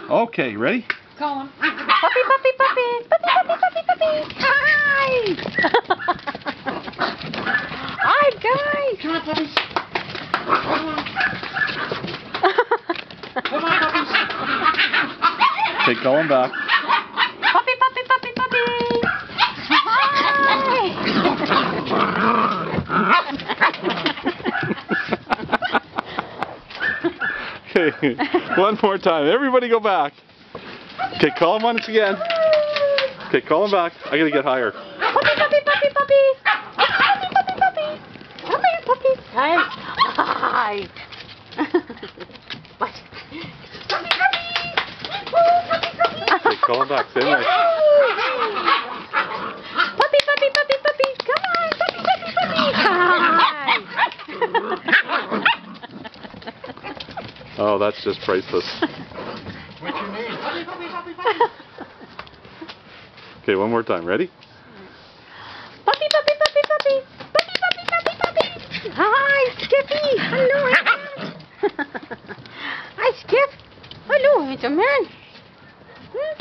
Okay, ready? Call him. Puppy, puppy, puppy. Puppy, puppy, puppy, puppy. Hi. Hi, guys. Come on, puppies. Come on, puppies. Okay, call him back. Puppy, puppy, puppy, puppy. Hi. Okay, one more time. Everybody go back. Okay, call him once again. Okay, call him back. I gotta get higher. Puppy, puppy, puppy, puppy. Puppy, puppy, puppy. Puppy, puppy. Hi. Hi. What? Puppy, puppy. Puppy, puppy. Okay, call him back. Same way. Puppy, puppy, puppy, puppy. Come on, puppy, puppy, puppy. Hi. Oh, that's just priceless. What's your name? Puppy, puppy, puppy, puppy. Okay, one more time. Ready? Puppy, puppy, puppy, puppy. Puppy, puppy, puppy, puppy. Hi, Skippy. Hello, handsome. Hi, Skip. Hello, handsome man. Hmm?